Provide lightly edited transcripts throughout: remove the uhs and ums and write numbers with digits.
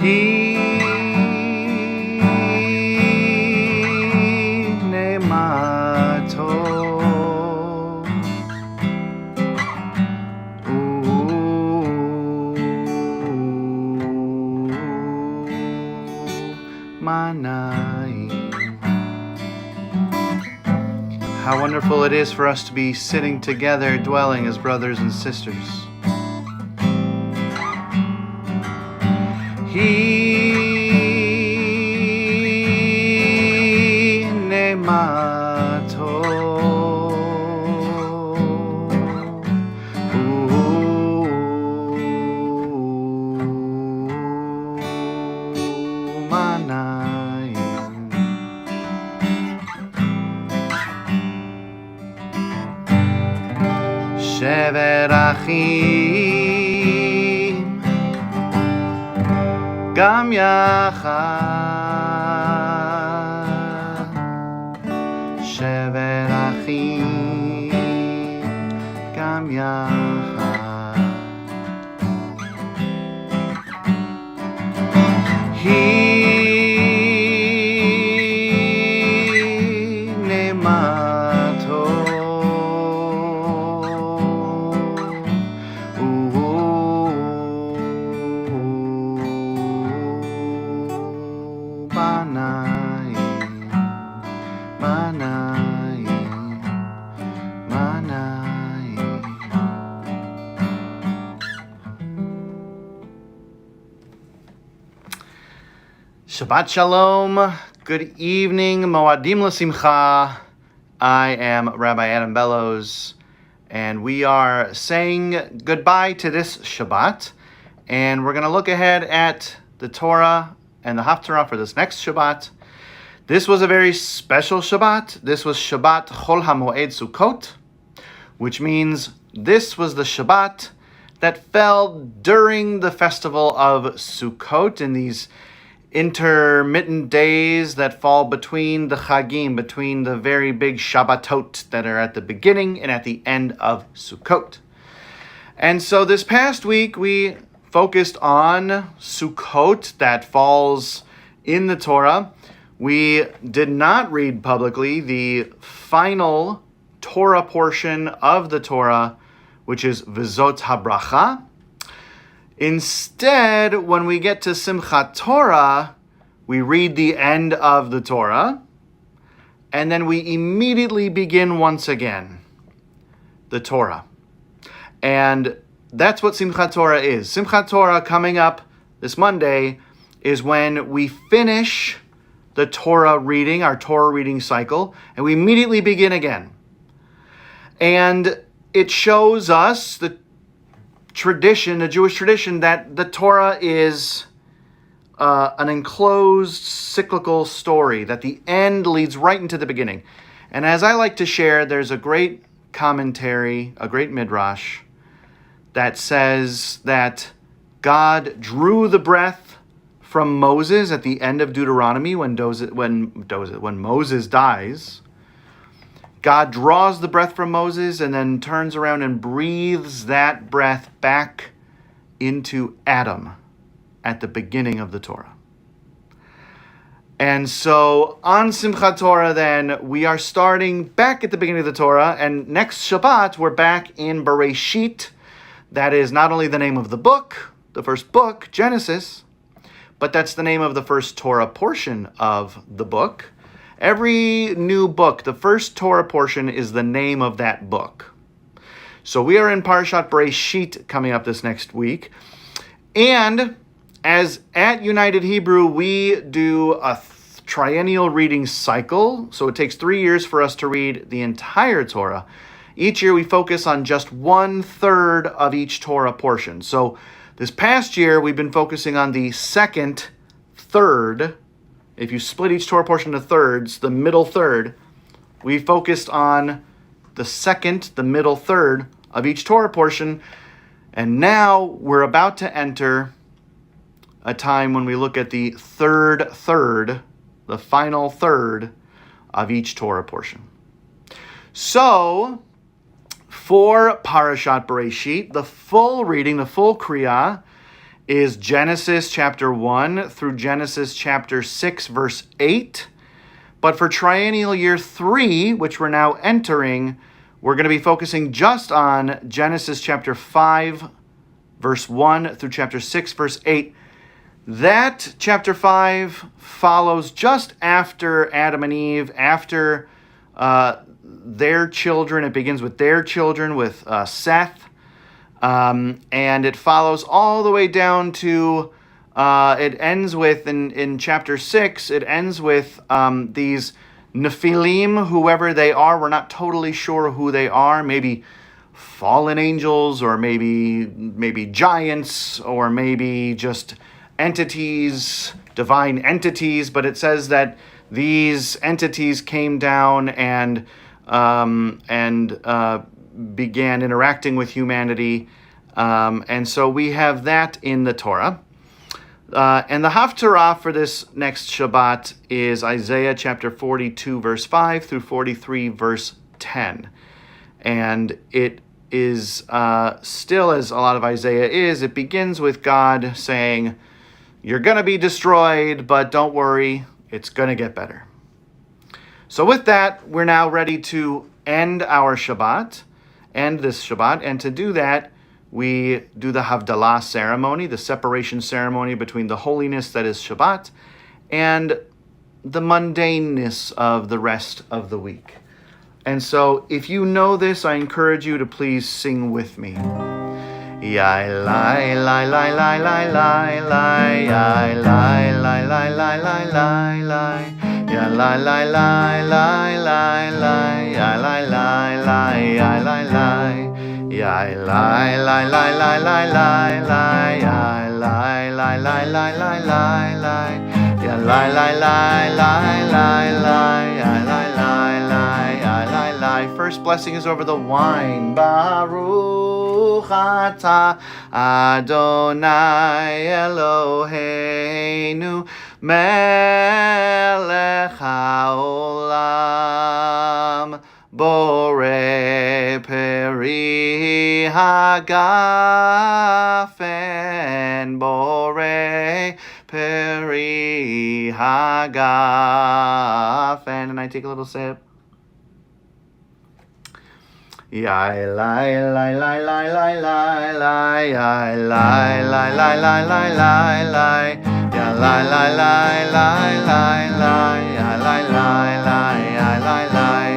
Hine matov u'manayim. How wonderful it is for us to be sitting together, dwelling as brothers and sisters. Hine matov u'manayim. Shevet achim gam yachad. Shevet achim gam yachad. Hine matov Shabbat Shalom. Good evening. Moadim L'Simcha. I am Rabbi Adam Bellows, and we are saying goodbye to this Shabbat, and we're going to look ahead at the Torah and the Haftarah for this next Shabbat. This was a very special Shabbat. This was Shabbat Chol Ha-Moeid Sukkot, which means this was the Shabbat that fell during the festival of Sukkot, in these intermittent days that fall between the Chagim, between the very big Shabbatot that are at the beginning and at the end of Sukkot. And so this past week we focused on Sukkot that falls in the Torah. We did not read publicly the final Torah portion of the Torah, which is V'zot HaBracha. Instead, when we get to Simchat Torah, we read the end of the Torah, and then we immediately begin once again the Torah. And that's what Simchat Torah is. Simchat Torah, coming up this Monday, is when we finish the Torah reading, our Torah reading cycle, and we immediately begin again. And it shows us the tradition, a Jewish tradition, that the Torah is an enclosed cyclical story, that the end leads right into the beginning. And as I like to share, there's a great commentary, a great midrash, that says that God drew the breath from Moses at the end of Deuteronomy when Moses dies. God draws the breath from Moses and then turns around and breathes that breath back into Adam at the beginning of the Torah. And so on Simchat Torah then, we are starting back at the beginning of the Torah, and next Shabbat we're back in Bereshit. That is not only the name of the book, the first book, Genesis, but that's the name of the first Torah portion of the book. Every new book, the first Torah portion is the name of that book. So we are in Parashat Bereshit coming up this next week. And as at United Hebrew, we do a triennial reading cycle. So it takes 3 years for us to read the entire Torah. Each year we focus on just 1/3 of each Torah portion. So this past year we've been focusing on the second third. If you split each Torah portion into thirds, the middle third, we focused on the second, the middle third of each Torah portion. And now we're about to enter a time when we look at the third third, the final third of each Torah portion. So, for Parashat Bereshit, the full reading, the full Kriyah, is Genesis chapter 1 through Genesis chapter 6, verse 8. But for triennial year 3, which we're now entering, we're going to be focusing just on Genesis chapter 5, verse 1 through chapter 6, verse 8. That chapter 5 follows just after Adam and Eve, after their children. It begins with their children, with Seth. And it follows all the way down to, it ends with, in chapter 6, it ends with these Nephilim, whoever they are. We're not totally sure who they are. Maybe fallen angels, or maybe giants, or maybe just entities, divine entities. But it says that these entities came down and began interacting with humanity. And so we have that in the Torah. And the Haftarah for this next Shabbat is Isaiah chapter 42, verse 5 through 43, verse 10. And it is still, as a lot of Isaiah is, it begins with God saying, "You're going to be destroyed, but don't worry, it's going to get better." So with that, we're now ready to end our Shabbat, end this Shabbat. And to do that, we do the Havdalah ceremony, the separation ceremony between the holiness that is Shabbat and the mundaneness of the rest of the week. And so if you know this, I encourage you to please sing with me. Yai lai lai lai lai lai lai lai yai lai lai lai lai lai lai lai ya lai lai lai lai lai lai ya lai lai lai ya lai lai yai lai lai lai lai lai lai lai ya lai lai lai lai lai lai lai ya lai lai lai lai lai lai ya lai lai lai ya lai lai. First blessing is over the wine. Baruch atah Adonai Eloheinu melech haolam borei peri hagafen borei peri hagafen. And I take a little sip. Yai lai lai lai lai lai lai lai yai lai lai lai lai lai lai lai ya lai lai lai lai lai lai ya lai lai lai ya lai lai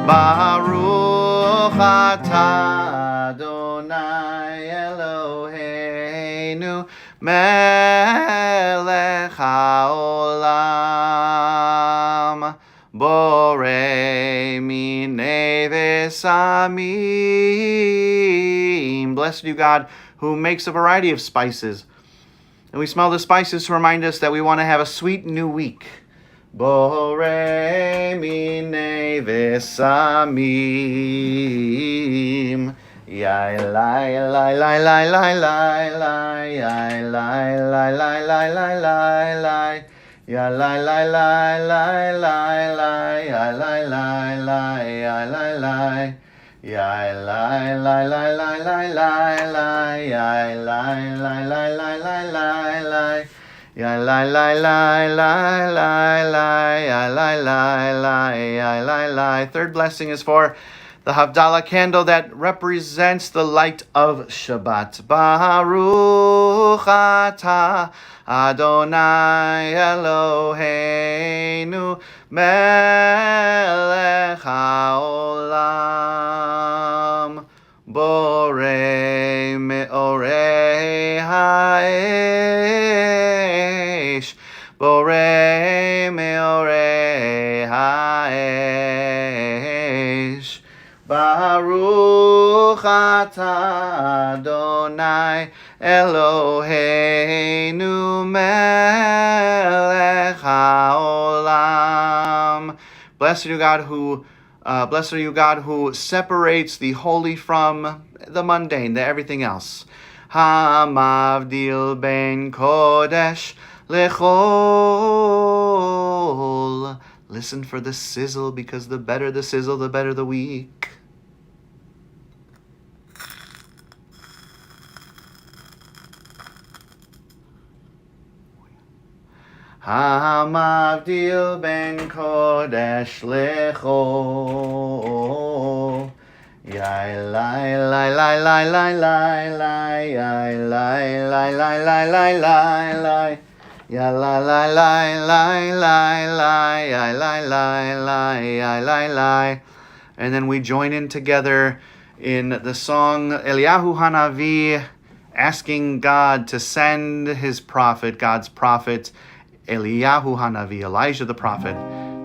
Baruch atah Adonai Eloheinu melech haolam borei minei v'samim. Blessed you, God, who makes a variety of spices. And we smell the spices to remind us that we want to have a sweet new week. Borei minei v'samim. Yai lai lai lai lai lai lai lai yai lai lai lai lai lai lai lai ya lai lai lai lai lai lai ya lai lai lai ya lai lai ya lai lai lai lai lai lai lai ya lai lai lai lai lai lai lai ya lai lai lai lai lai lai ya lai lai lai ya lai lai. Third blessing is for the Havdalah candle that represents the light of Shabbat. Baruch atah Adonai Eloheinu melech haolam borei meorei haesh borei meorei haesh. Baruch atah Adonai Eloheinu melech haolam. Blessed are you, God, who separates the holy from the mundane, the everything else. Hamavdil ben kodesh lechol. Listen for the sizzle, because the better the sizzle, the better the week. המבדיל בין קודש לחול. Yai lai lai lai lai lai lai lai yai lai lai lai lai lai lai lai ya la lai lai lai lai lai yai lai lai lai yai lai lai. And then we join in together in the song Eliyahu Hanavi, asking God to send his prophet, God's prophet, Eliyahu Hanavi, Elijah the prophet,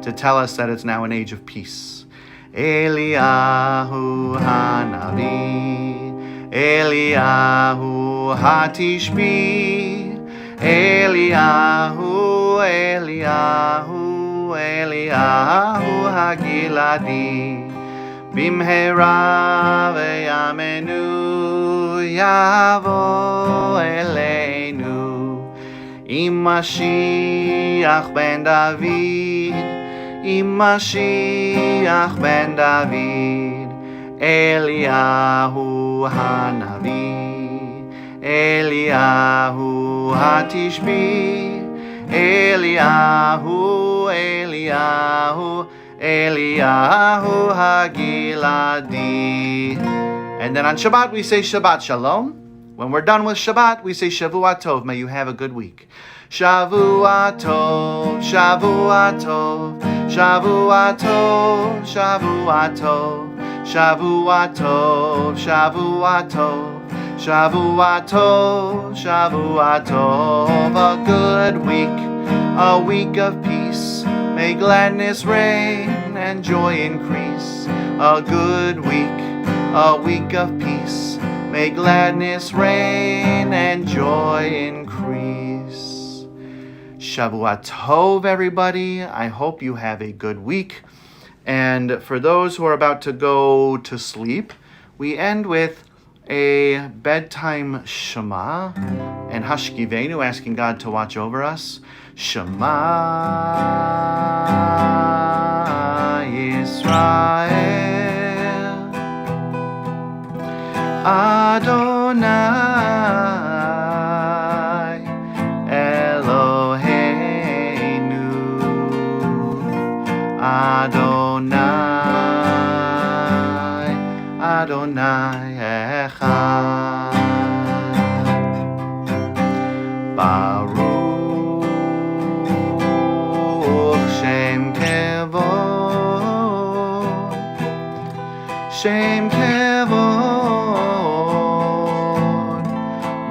to tell us that it's now an age of peace. Eliyahu Hanavi, Eliyahu Hatishbi, Eliyahu, Eliyahu, Eliyahu Hagiladi. Bimhera v'yamenu yavo eleinu im Mashiach ben David, im Mashiach ben David. Eliyahu Hanavi, Eliyahu Hatishbi, Eliyahu, Eliyahu, Eliyahu Hagiladi. And then on Shabbat we say Shabbat Shalom. When we're done with Shabbat, we say Shavua Tov. May you have a good week. Shavua Tov, Shavua Tov, Shavua Tov, Shavua Tov, Shavua Tov, Shavua Tov, Shavua Tov, Shavua Tov. A good week, a week of peace. May gladness reign and joy increase. A good week, a week of peace. May gladness reign and joy increase. Shavua Tov, everybody. I hope you have a good week. And for those who are about to go to sleep, we end with a bedtime Shema and Hashkivenu, asking God to watch over us. Shema Yisrael Adonai Eloheinu Adonai Adonai Echad. Baruch Shem Kevod, Shem Kevod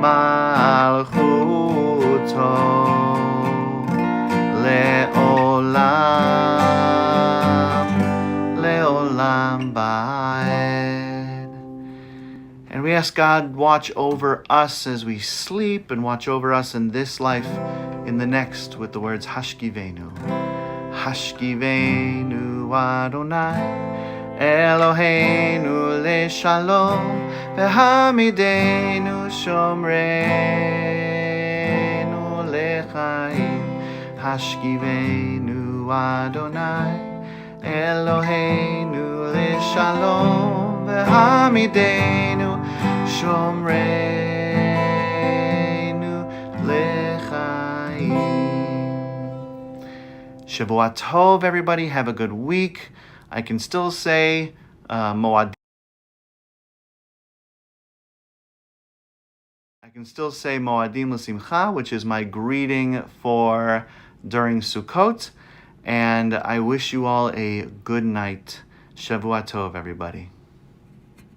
Malchuto Leolam, Leolam Ba'ed. And we ask God, watch over us as we sleep and watch over us in this life, in the next, with the words Hashkivenu. Hashkivenu Adonai Eloheinu leShalom v'hamidenu shomreinu lechaim. Hashkivenu Adonai Eloheinu leShalom v'hamidenu shomreinu lechaim. Shavua Tov, everybody. Have a good week. I can still say Moadim. I can still say Moadim L'Simcha, which is my greeting for during Sukkot. And I wish you all a good night. Shavua Tov, everybody.